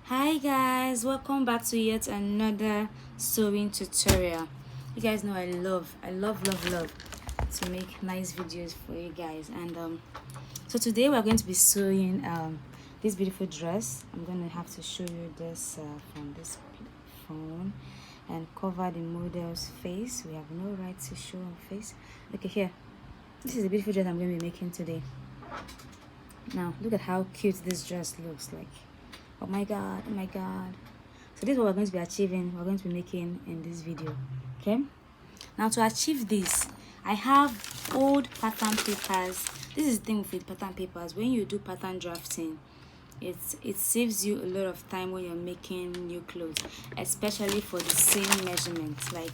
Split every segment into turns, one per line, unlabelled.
Hi guys, welcome back to yet another sewing tutorial. You guys know I love to make nice videos for you guys, and so today we're going to be sewing this beautiful dress. I'm going to have to show you this from this phone and cover the model's face. We have no right to show her face. Okay, here, this is a beautiful dress I'm going to be making today. Now look at how cute this dress looks like. Oh my god, oh my god. So this is what we're going to be achieving, we're going to be making in this video. Okay, now to achieve this, I have old pattern papers. This is the thing with pattern papers. When you do pattern drafting, it saves you a lot of time when you're making new clothes, especially for the same measurements. Like,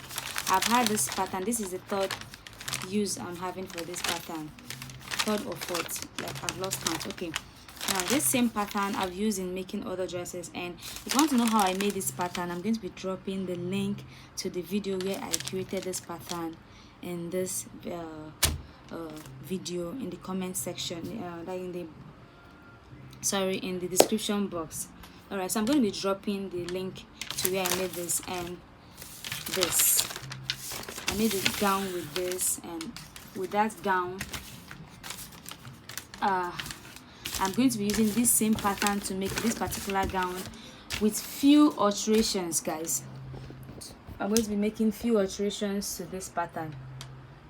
I've had this pattern, this is the third use I'm having for this pattern, third or fourth, like I've lost count. Okay, now this same pattern I've used in making other dresses, and if you want to know how I made this pattern, I'm going to be dropping the link to the video where I created this pattern in this video in the comment section, in the description box. All right, so I'm going to be dropping the link to where I made this. And this, I made a gown with this, and with that gown I'm going to be using this same pattern to make this particular gown with few alterations, guys. I'm going to be making few alterations to this pattern.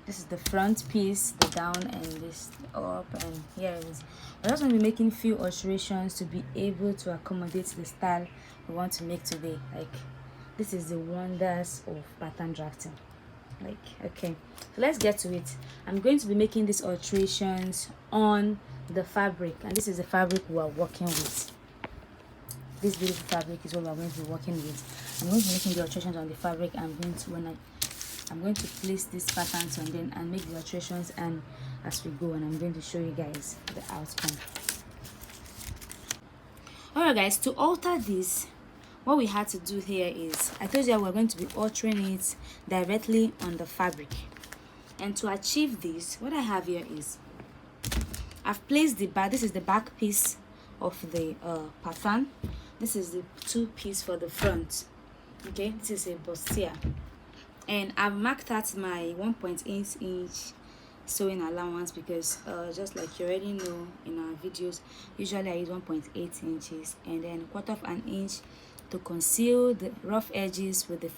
This is the front piece, the down, and this up, and here it is. I'm just going to be making few alterations to be able to accommodate the style we want to make today. Like, this is the wonders of pattern drafting. Like, okay, so let's get to it. I'm going to be making these alterations on the fabric, and this is the fabric we are working with. This beautiful fabric is what we are going to be working with. I'm going to be making the alterations on the fabric. I'm going to place these patterns on them and make the alterations, and as we go, and I'm going to show you guys the outcome. Alright guys, to alter this, what we had to do here is, I told you we're going to be altering it directly on the fabric. And to achieve this, what I have here is, I've placed the back. This is the back piece of the pattern. This is the two piece for the front. Okay, this is a bustier, and I've marked out my 1.8 inch sewing allowance because just like you already know in our videos, usually I use 1.8 inches and then 1/4 inch to conceal the rough edges with the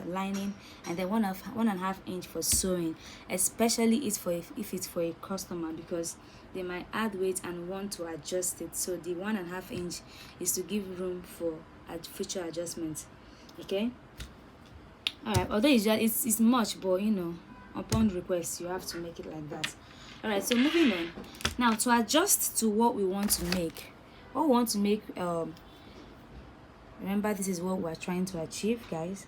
lining, and then 1.5 inch for sewing, especially if it's for a customer, because they might add weight and want to adjust it. So the 1.5 inch is to give room for future adjustments. Okay, all right, although it's much, but you know, upon request you have to make it like that. All right, so moving on now to adjust to what we want to make. Remember, this is what we're trying to achieve, guys.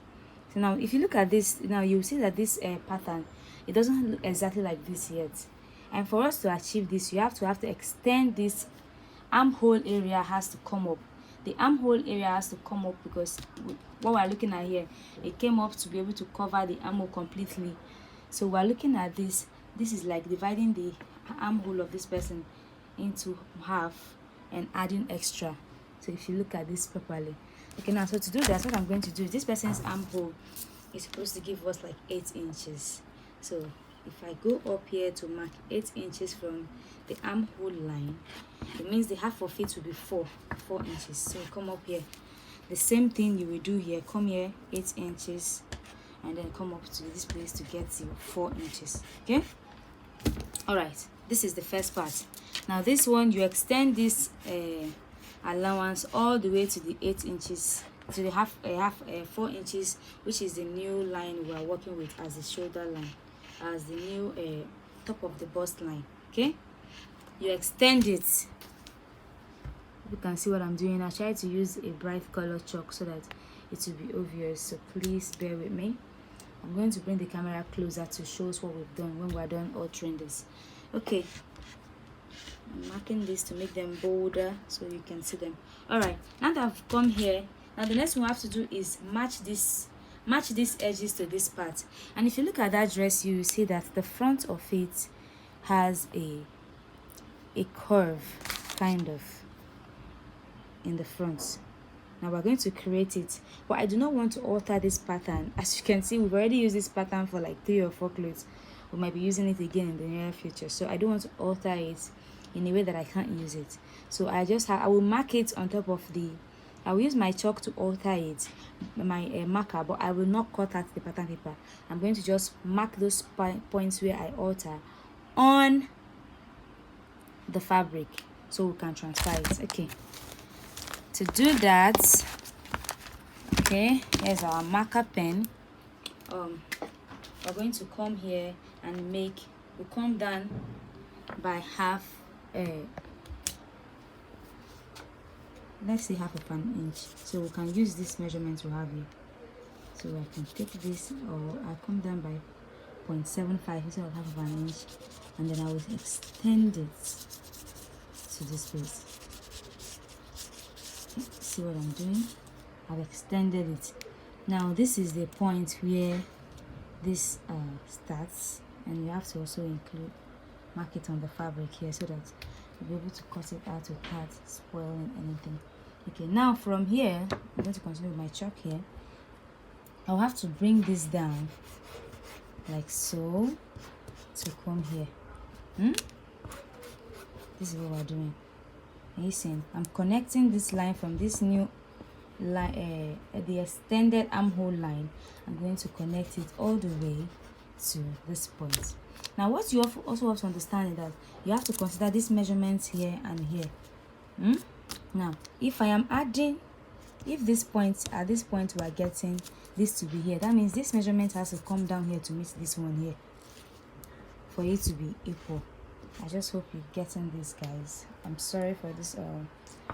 So now if you look at this, now you'll see that this pattern, it doesn't look exactly like this yet. And for us to achieve this, you have to extend this armhole area. Has to come up. The armhole area has to come up because what we're looking at here, it came up to be able to cover the armhole completely. So we're looking at this. This is like dividing the armhole of this person into half and adding extra. So if you look at this properly, okay, now so to do that, what I'm going to do is, this person's armhole is supposed to give us like 8 inches. So if I go up here to mark 8 inches from the armhole line, it means the half of it will be 4 inches. So come up here, the same thing you will do here. Come here, 8 inches, and then come up to this place to get your 4 inches. Okay, all right, this is the first part. Now this one, you extend this allowance all the way to the 8 inches, to the 4 inches, which is the new line we are working with as the shoulder line, as the new top of the bust line. Okay, you extend it. You can see what I'm doing. I try to use a bright color chalk so that it will be obvious, so please bear with me. I'm going to bring the camera closer to show us what we've done when we're done altering this. Okay, I'm marking this to make them bolder so you can see them. All right, now that I've come here, now the next thing we have to do is match these edges to this part. And if you look at that dress, you see that the front of it has a curve kind of in the front. Now we're going to create it, but I do not want to alter this pattern. As you can see, we've already used this pattern for like 3 or 4 clothes. We might be using it again in the near future, so I don't want to alter it in a way that I can't use it. So I will mark it on top of the, I will use my chalk to alter it, my marker, but I will not cut out the pattern paper. I'm going to just mark those points where I alter on the fabric so we can transfer it. Okay, to do that, okay, here's our marker pen. We're going to come here and we come down by half, let's say half of an inch, so we can use this measurement we have here. So I can take this, or I come down by 0.75 instead of half of an inch, and then I will extend it to this place. Okay, see what I'm doing? I've extended it. Now this is the point where this starts, and you have to also mark it on the fabric here so that you'll be able to cut it out without spoiling anything. Okay, now from here, I'm going to continue with my chalk here. I'll have to bring this down like so to come here. This is what we're doing. Are you seeing? I'm connecting this line from this new line, the extended armhole line. I'm going to connect it all the way to this point. Now what you also have to understand is that you have to consider these measurements here and here. Now if I am adding, if this point, at this point we are getting this to be here, that means this measurement has to come down here to meet this one here for it to be equal. I just hope you're getting this, guys. I'm sorry for this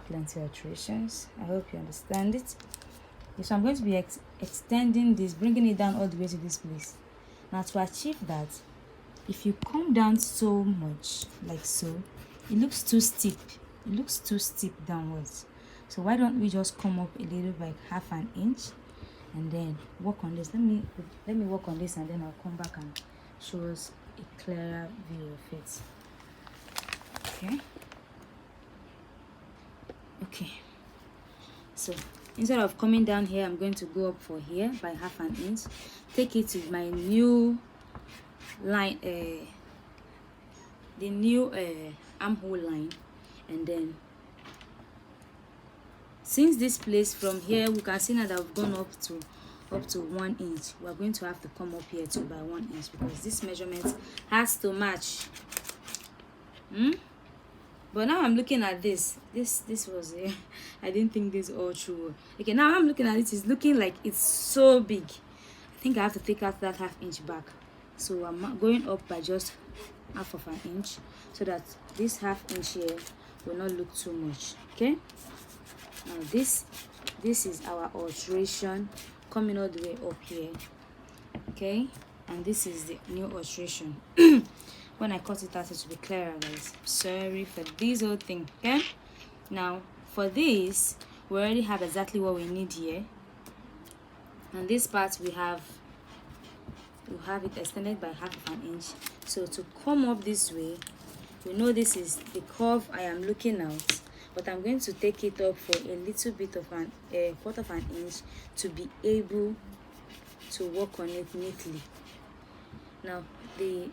plenty alterations. I hope you understand it. So I'm going to be extending this, bringing it down all the way to this place. Now to achieve that, if you come down so much like so, it looks too steep. It looks too steep downwards. So why don't we just come up a little, like half an inch, and then work on this. Let me work on this, and then I'll come back and show us a clearer view of it. Okay, so instead of coming down here, I'm going to go up for here by half an inch, take it to my new line, the new armhole line, and then since this place from here we can see now that we've gone up to 1 inch, we're going to have to come up here too by 1 inch, because this measurement has to match. But now I'm looking at this was I didn't think this all true. Okay, now I'm looking at it, it's looking like it's so big. I think I have to take out that half inch back, so I'm going up by just half of an inch so that this half inch here will not look too much. Okay, now this is our alteration coming all the way up here. Okay, and this is the new alteration. When I cut it out, it will be clearer, guys. Sorry for this whole thing. Okay, now for this we already have exactly what we need here, and this part we have it extended by half of an inch. So to come up this way, we know this is the curve I am looking at, but I'm going to take it up for a little bit of a quarter of an inch to be able to work on it neatly. Now the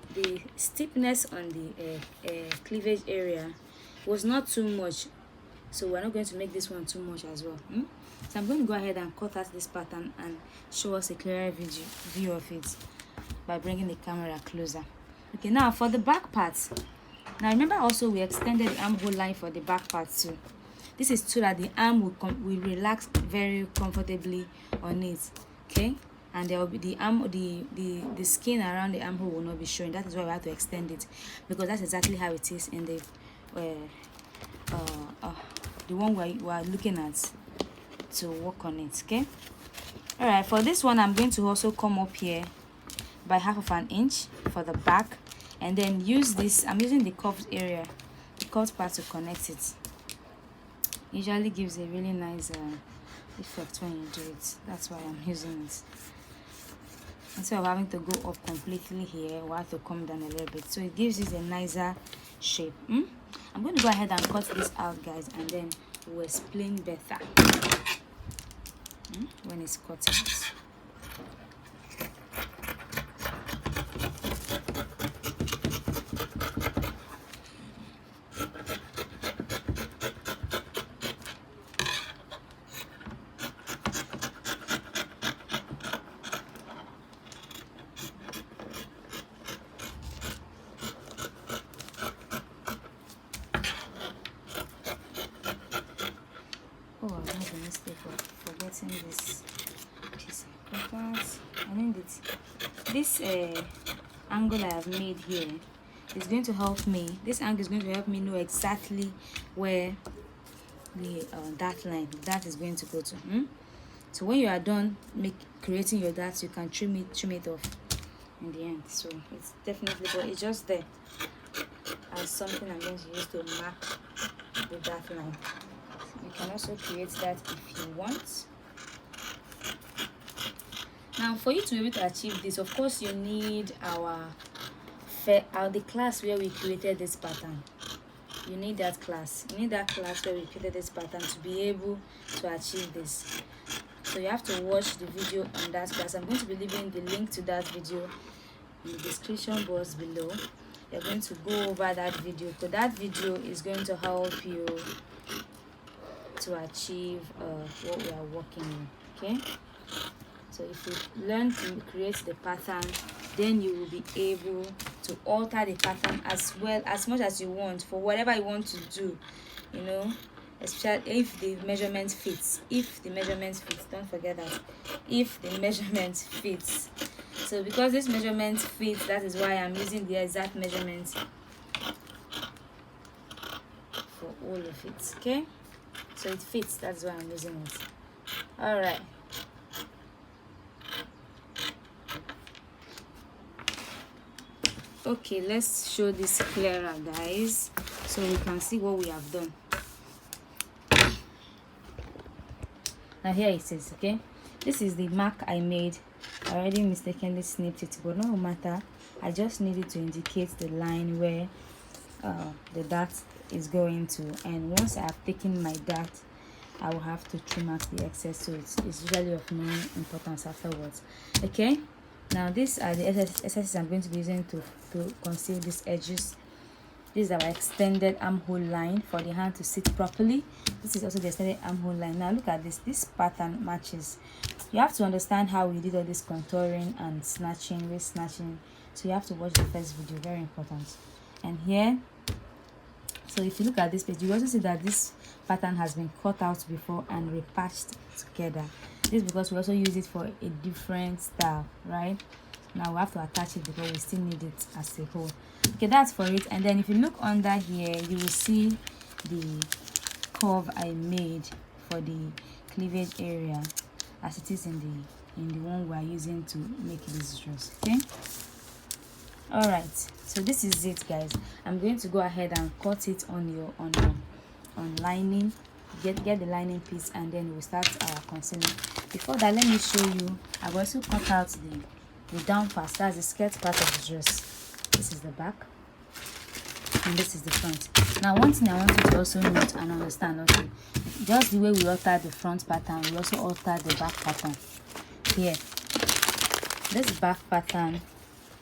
steepness on the cleavage area was not too much, so we're not going to make this one too much as well. So I'm going to go ahead and cut out this pattern and show us a clearer view of it by bringing the camera closer. Okay, now for the back part. Now remember also we extended the armhole line for the back part too. This is so that the arm will relax very comfortably on it. Okay, and there will be the skin around the armhole will not be showing. That is why we have to extend it, because that's exactly how it is in the one we are looking at to work on it. Okay, all right, for this one I'm going to also come up here by half of an inch for the back, and then use this. I'm using the curved area, the curved part, to connect it. Usually gives a really nice effect when you do it. That's why I'm using it. Instead of having to go up completely here, we'll have to come down a little bit, so it gives it a nicer shape. I'm going to go ahead and cut this out, guys, and then we'll explain better. when it's cut out. Oh, I made a mistake of forgetting this piece of paper. I think this angle I have made here is going to help me. This angle is going to help me know exactly where the dart line that is going to go to. So when you are done creating your darts, you can trim it off in the end. So it's definitely, but it's just there as something I'm going to use to mark the dart line. You can also create that if you want. Now, for you to be able to achieve this, of course, you need the class where we created this pattern. You need that class. You need that class where we created this pattern to be able to achieve this. So you have to watch the video on that class. I'm going to be leaving the link to that video in the description box below. You're going to go over that video, because that video is going to help you to achieve what we are working on. Okay, so if you learn to create the pattern, then you will be able to alter the pattern as much as you want for whatever you want to do, you know, especially if the measurement fits. Don't forget that, if the measurement fits. So because this measurement fits, that is why I'm using the exact measurement for all of it. Okay, so it fits, that's why I'm using it. All right, okay, let's show this clearer, guys, so we can see what we have done. Now here it is. Okay, this is the mark I made. I already mistakenly snipped it, but no matter, I just needed to indicate the line where the dart is going to, and once I have taken my dart, I will have to trim out the excess, so it's usually of no importance afterwards. Okay, now these are the exercises I'm going to be using to conceal these edges. This is our extended armhole line for the hand to sit properly. This is also the extended armhole line. Now look at this pattern matches. You have to understand how we did all this contouring and snatching, waist snatching, so you have to watch the first video, very important. And here, so if you look at this page, you also see that this pattern has been cut out before and repatched together. This is because we also use it for a different style, right? Now we have to attach it because we still need it as a whole. Okay, that's for it. And then if you look under here, you will see the curve I made for the cleavage area as it is in the one we are using to make this dress. Okay, all right, so this is it, guys. I'm going to go ahead and cut it on lining. Get the lining piece, and then we'll start our concealing. Before that, let me show you, I've also cut out the down part, that's the skirt part of the dress. This is the back and this is the front. Now one thing I want you to also note and understand, okay, just the way we altered the front pattern, we also altered the back pattern. Here, this back pattern,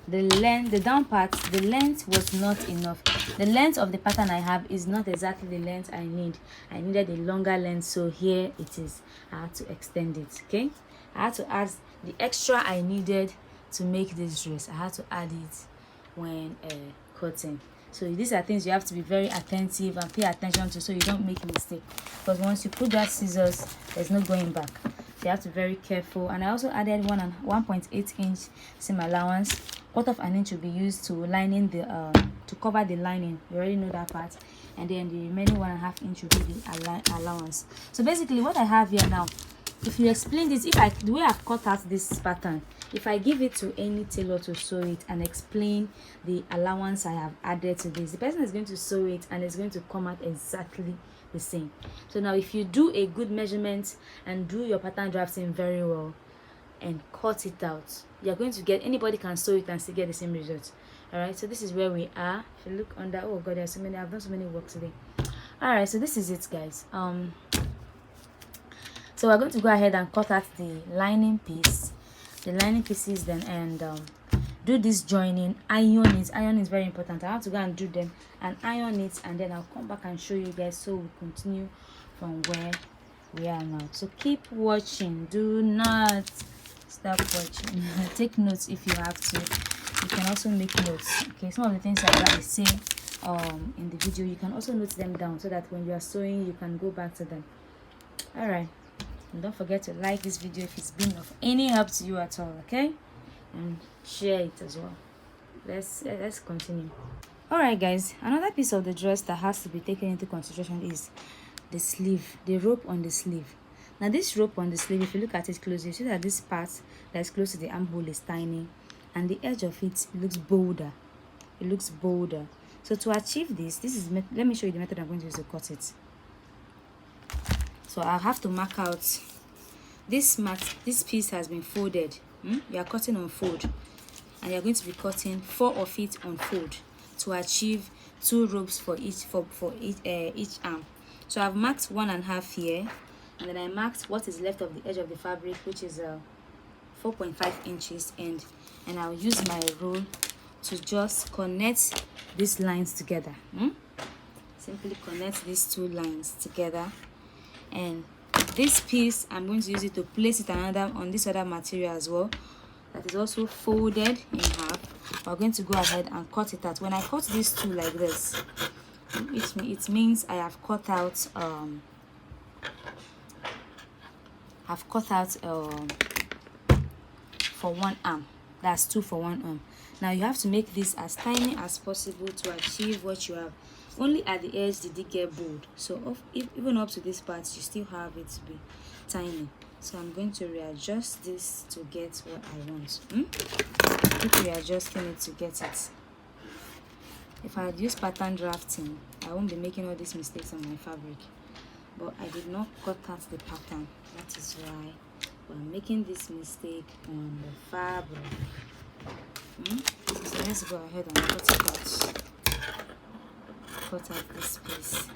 the down part, the length was not enough. The length of the pattern I have is not exactly the length I need. I needed a longer length, so here it is. I had to extend it. Okay, I had to add the extra I needed to make this dress. I had to add it when cutting. So these are things you have to be very attentive and pay attention to, so you don't make a mistake, because once you put that scissors, there's no going back. So you have to be very careful. And I also added 1.8 inch seam allowance. Quarter of an inch will be used to lining the to cover the lining. You already know that part. And then the remaining 1.5 inch will be the allowance. So basically what I have here now, if you explain this, the way I've cut out this pattern, if I give it to any tailor to sew it and explain the allowance I have added to this, the person is going to sew it and it's going to come out exactly the same. So now if you do a good measurement and do your pattern drafting very well and cut it out, you're going to get, anybody can sew it and still get the same result. All right, so this is where we are. If you look under, oh god, there's so many, I've done so many work today. All right, so this is it, guys. So we're going to go ahead and cut out the lining piece, the lining pieces then, and do this joining. Iron is very important. I have to go and do them and iron it, and then I'll come back and show you guys, so we continue from where we are now. So keep watching, do not stop watching. Take notes if you have to. You can also make notes. Okay, some of the things I say in the video, you can also note them down, so that when you are sewing you can go back to them. All right, and don't forget to like this video if it's been of any help to you at all, okay, and share it as well. Let's continue. All right guys, another piece of the dress that has to be taken into consideration is the sleeve, the rope on the sleeve. Now this rope on the sleeve, if you look at it closely, you see that this part that is close to the armhole is tiny, and the edge of it looks bolder. It looks bolder. So to achieve this is let me show you the method I'm going to use to cut it. So I'll have to mark out this piece has been folded. You are cutting on fold, and you're going to be cutting 4 of it on fold to achieve 2 ropes for each each arm. So I've marked 1.5 here, and then I marked what is left of the edge of the fabric, which is 4.5 inches, and I'll use my roll to just connect these lines together. Simply connect these 2 lines together, and this piece I'm going to use it to place it on this other material as well, that is also folded in half. We're going to go ahead and cut it out. When I cut these 2 like this, it means I have cut out for 1 arm. That's 2 for 1 arm. Now you have to make this as tiny as possible to achieve what you have. Only at the edge did it get bold, so even up to this part you still have it to be tiny. So I'm going to readjust this to get what I want. Keep readjusting it to get it. If I had used pattern drafting, I won't be making all these mistakes on my fabric, but I did not cut out the pattern. That is why we're making this mistake on the fabric. So let's go ahead and cut it out. Cut out this piece.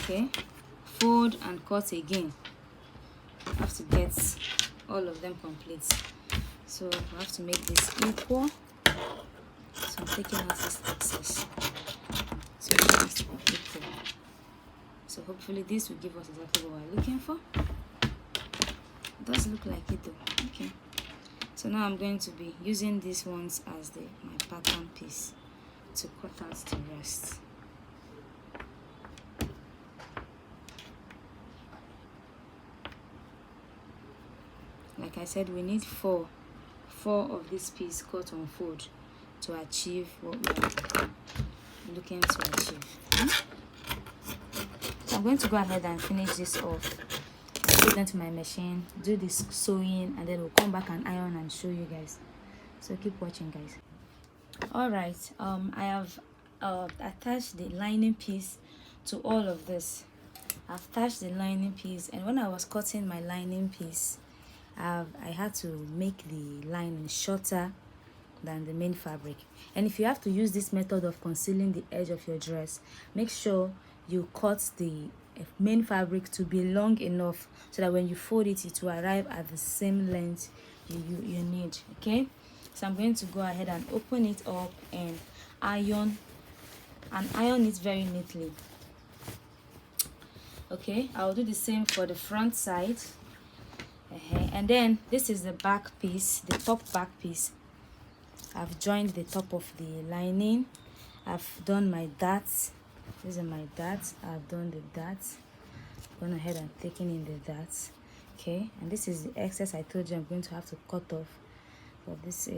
Okay, fold and cut again. Have to get all of them complete, so we have to make this equal. So I'm taking out this excess, so it has to be equal. So hopefully this will give us exactly what we're looking for. It does look like it though. Okay, so now I'm going to be using these ones as my pattern piece to cut out the rest. Like I said, we need four of this piece cut on fold to achieve what we are looking to achieve. So I'm going to go ahead and finish this off, put it into my machine, do this sewing, and then we'll come back and iron and show you guys. So keep watching guys. All right, I have attached the lining piece to all of this. I've attached the lining piece, and when I was cutting my lining piece, I had to make the lining shorter than the main fabric. And if you have to use this method of concealing the edge of your dress, make sure you cut the main fabric to be long enough so that when you fold it, it will arrive at the same length you need. Okay, so I'm going to go ahead and open it up and iron it very neatly. Okay, I'll do the same for the front side. And then this is the back piece, the top back piece. I've joined the top of the lining. I've done my darts. These are my darts. I've done the darts. Gone ahead and taken in the darts. Okay, and this is the excess I told you I'm going to have to cut off for this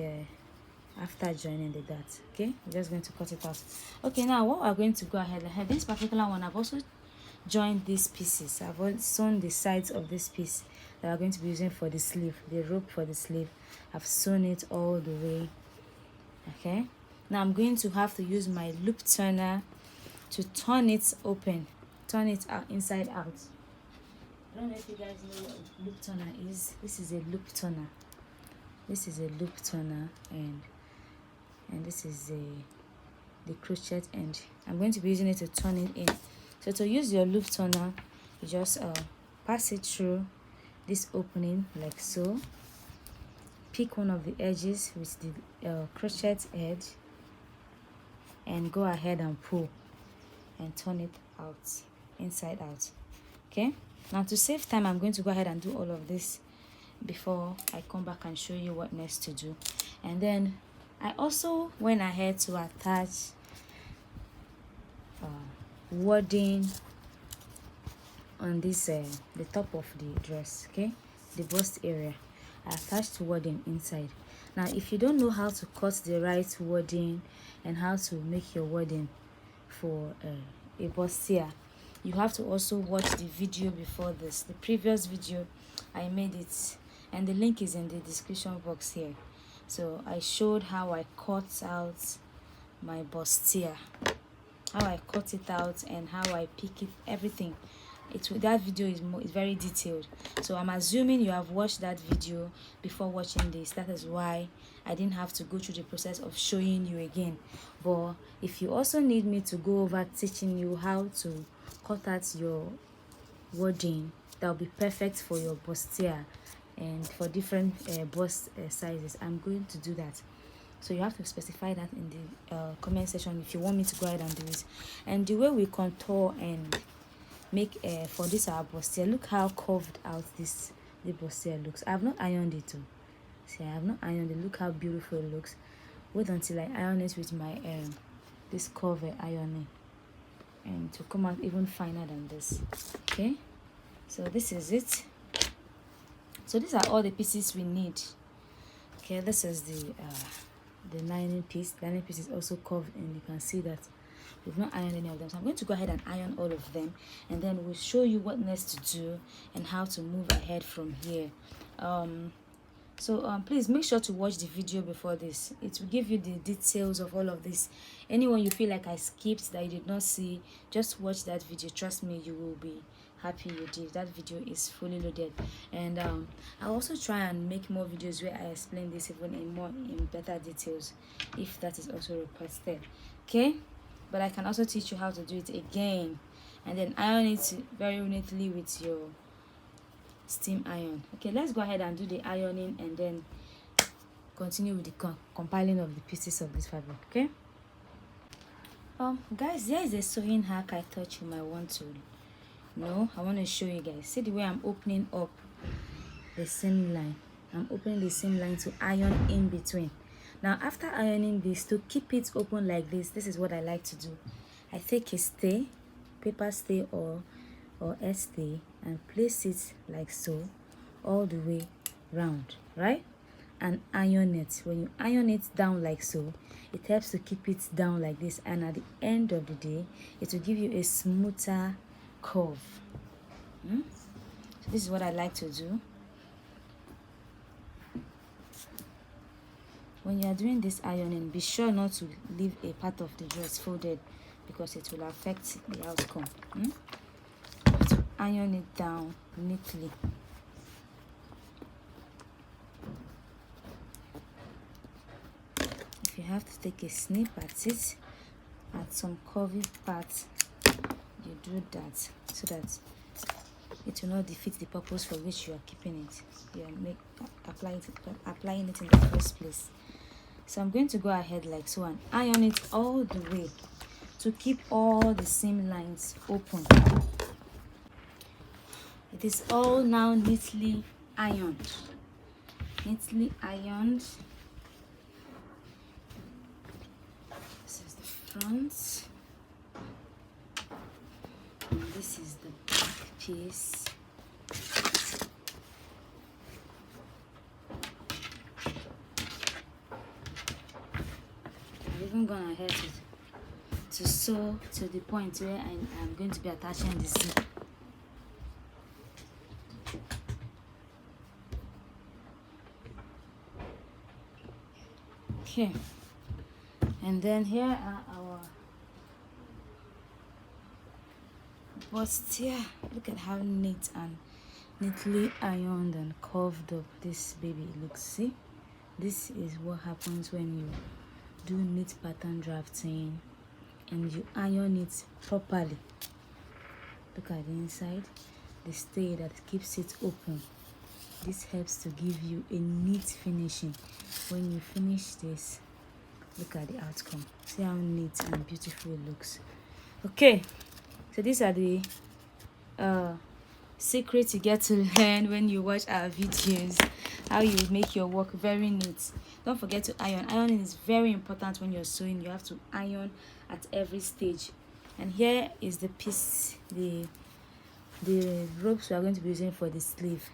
after joining the darts. Okay, I'm just going to cut it out. Okay, now what we're going to go ahead, this particular one, I've also joined these pieces. I've sewn the sides of this piece that we're going to be using for the sleeve, the rope for the sleeve. I've sewn it all the way. Okay, now I'm going to have to use my loop turner to turn it open, turn it out inside out. I don't know if you guys know what a loop turner is. This is a loop turner. This is a loop turner, and this is the crochet end. I'm going to be using it to turn it in. So to use your loop turner, you just pass it through this opening like so. Pick one of the edges with the crochet edge and go ahead and pull and turn it out, inside out. Okay, now to save time, I'm going to go ahead and do all of this before I come back and show you what next to do. And then I also went ahead to attach wadding on this the top of the dress, okay, the bust area. I attached wadding inside. Now if you don't know how to cut the right wadding and how to make your wadding for a bustier, you have to also watch the video before this. The previous video I made it, and the link is in the description box here. So I showed how I cut out my bustier, how I cut it out and how I pick it, everything. That video is very detailed, so I'm assuming you have watched that video before watching this. That is why I didn't have to go through the process of showing you again. But if you also need me to go over teaching you how to cut out your wadding, that will be perfect for your bustier and for different bust sizes, I'm going to do that. So you have to specify that in the comment section if you want me to go ahead and do it. And the way we contour and make for this our bustier, look how curved out the bustier looks. I have not ironed it too. See, I have not ironed it. Look how beautiful it looks. Wait until I iron it with my this cover ironing, and to come out even finer than this. Okay, so this is it. So these are all the pieces we need. Okay, this is the lining piece. The lining piece is also curved, and you can see that we've not ironed any of them. So I'm going to go ahead and iron all of them, and then we'll show you what next to do and how to move ahead from here. So please make sure to watch the video before this. It will give you the details of all of this. Anyone you feel like I skipped that you did not see, just watch that video. Trust me, you will be happy you did. That video is fully loaded. And I'll also try and make more videos where I explain this even in better details, if that is also requested. Okay, but I can also teach you how to do it again, and then iron it very neatly with your steam iron. Okay, let's go ahead and do the ironing and then continue with the compiling of the pieces of this fabric. Okay, guys, there is a sewing hack I thought you might want to know. I want to show you guys. See the way I'm opening up the seam line. I'm opening the seam line to iron in between. Now after ironing this, to keep it open like this is what I like to do. I take a stay, paper stay or a stay, and place it like so all the way round, right? And iron it. When you iron it down like so, it helps to keep it down like this, and at the end of the day it will give you a smoother curve. So this is what I like to do. When you are doing this ironing, be sure not to leave a part of the dress folded, because it will affect the outcome. To iron it down neatly. If you have to take a snip at it, at some curvy parts, you do that so that it will not defeat the purpose for which you are keeping it. You are applying it in the first place. So I'm going to go ahead like so and iron it all the way to keep all the seam lines open. It is all now neatly ironed. Neatly ironed. This is the front. And this is the back piece. I've even gone ahead to sew to the point where I'm going to be attaching the zip. Okay, and then here are our bustier. Look at how neat and neatly ironed and curved up this baby looks. See, this is what happens when you do neat pattern drafting and you iron it properly. Look at the inside, the stay that keeps it open. This helps to give you a neat finishing. When you finish this, look at the outcome. See how neat and beautiful it looks. Okay, so these are the secrets you get to learn when you watch our videos, how you make your work very neat. Don't forget to iron. Ironing is very important when you're sewing. You have to iron at every stage. And here is the piece, the ropes we are going to be using for the sleeve.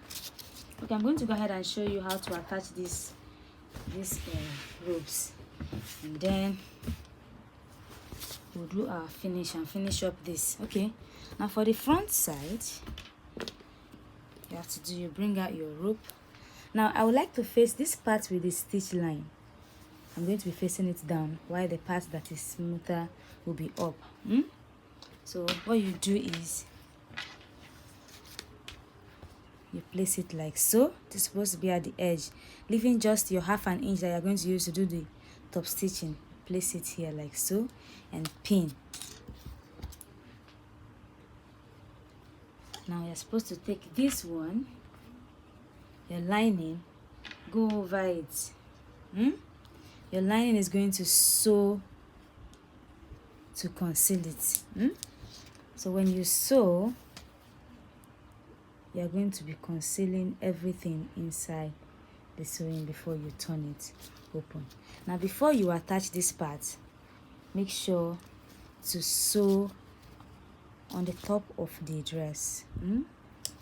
Okay, I'm going to go ahead and show you how to attach these ropes, and then we'll do our finish and finish up this. Okay, now for the front side, you bring out your rope. Now I would like to face this part with the stitch line. I'm going to be facing it down, while the part that is smoother will be up. So what you do is you place it like so. It's supposed to be at the edge, leaving just your ½ inch that you're going to use to do the top stitching. Place it here like so and pin. Now you're supposed to take this one, your lining, go over it. Your lining is going to sew to conceal it. So when you sew, you're going to be concealing everything inside the sewing before you turn it open. Now before you attach this part, make sure to sew on the top of the dress.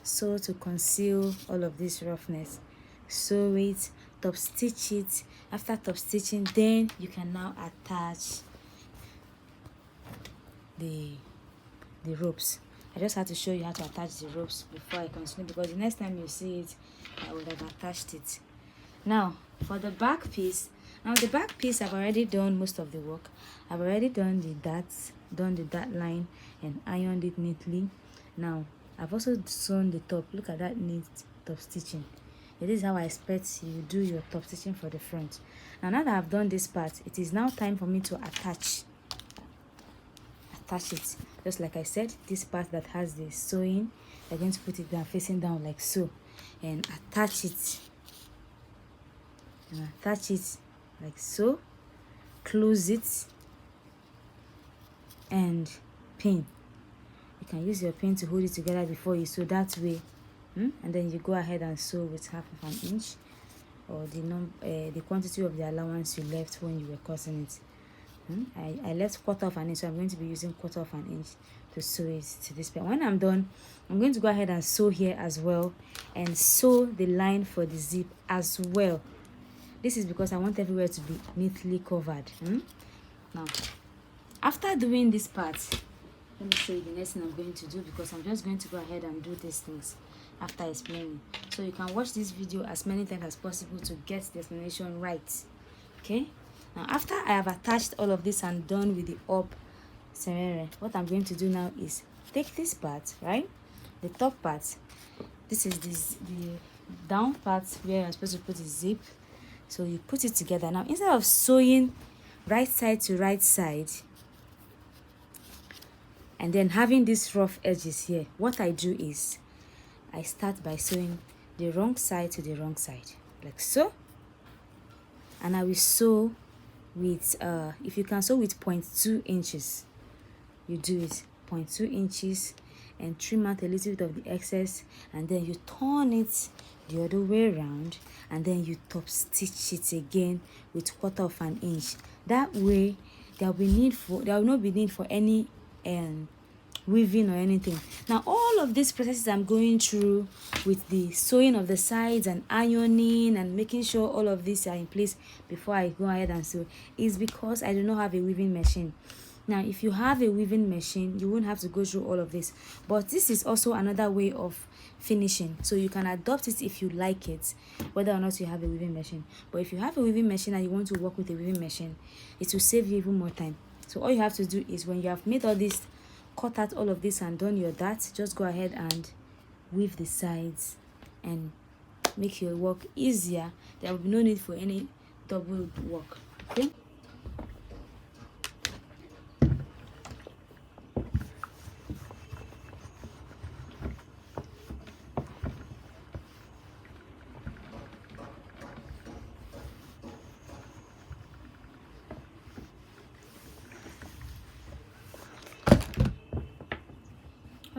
Sew to conceal all of this roughness. Sew it, top stitch it. After top stitching, then you can now attach the ropes. I just had to show you how to attach the ropes before I continue, because the next time you see it, I would have attached it. Now for the back piece, I've already done most of the work. I've already done the darts, done the dart line and ironed it neatly. Now I've also sewn the top. Look at that neat top stitching. This is how I expect you do your top stitching for the front. Now that I've done this part, it is now time for me to attach it. Just like I said, this part that has the sewing, you're going to put it down, facing down like so, and attach it. And attach it like so. Close it and pin. You can use your pin to hold it together before you sew that way. And then you go ahead and sew with ½ inch, or the quantity of the allowance you left when you were cutting it. I left ½ inch, so I'm going to be using ½ inch to sew it to this part. When I'm done, I'm going to go ahead and sew here as well, and sew the line for the zip as well. This is because I want everywhere to be neatly covered. Now after doing this part, let me show you the next thing I'm going to do, because I'm just going to go ahead and do these things after explaining. So you can watch this video as many times as possible to get the explanation right. Okay, now after I have attached all of this and done with the up serere, what I'm going to do now is take this part, right, the top part. This is the down part where you're supposed to put the zip. So you put it together. Now instead of sewing right side to right side and then having these rough edges here, what I do is I start by sewing the wrong side to the wrong side like so, and I will sew with if you can sew with 0.2 inches, you do it 0.2 inches and trim out a little bit of the excess, and then you turn it the other way around, and then you top stitch it again with ½ inch. That way there will not be need for any weaving or anything. Now all of these processes I'm going through with the sewing of the sides and ironing and making sure all of these are in place before I go ahead and sew is because I do not have a weaving machine. Now if you have a weaving machine, you won't have to go through all of this, but this is also another way of finishing, so you can adopt it if you like it, whether or not you have a weaving machine. But if you have a weaving machine and you want to work with a weaving machine, it will save you even more time. So all you have to do is, when you have made all this, cut out all of this and done your darts, just go ahead and weave the sides and make your work easier. There will be no need for any double work. Okay,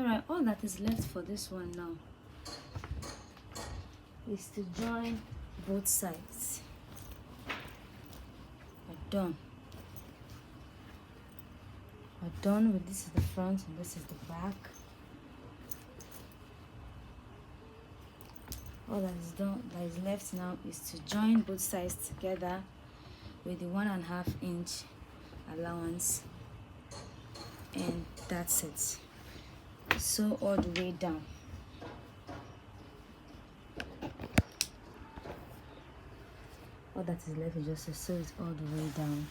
Alright, all that is left for this one now is to join both sides. We're done. We're done with this is the front and this is the back. All that is done, that is left now, is to join both sides together with the 1.5 inch allowance, and that's it. Sew all the way down. All that is left is just to sew it all the way down,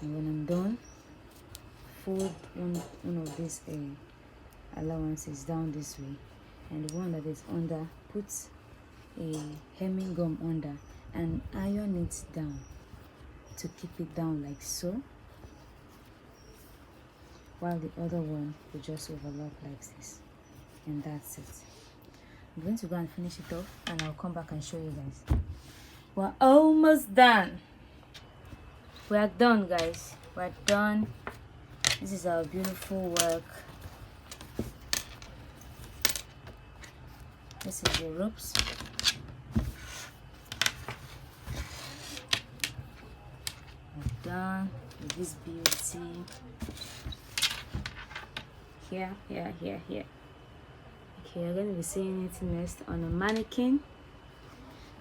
and when I'm done, fold one of these allowances down this way, and the one that is under, put a hemming gum under and iron it down to keep it down like so, while the other one will just overlap like this, and that's it. I'm going to go and finish it off, and I'll come back and show you guys. We're almost done. We are done, guys. We're done. This is our beautiful work. This is the ropes. We're done with this beauty. Here. Okay, we're going to be seeing it next on a mannequin.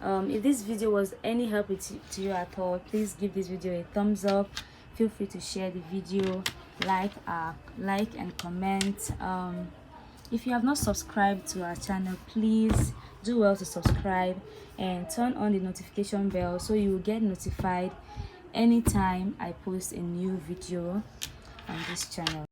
If this video was any help to you at all, please give this video a thumbs up. Feel free to share the video, like and comment. If you have not subscribed to our channel, please do well to subscribe and turn on the notification bell so you will get notified anytime I post a new video on this channel.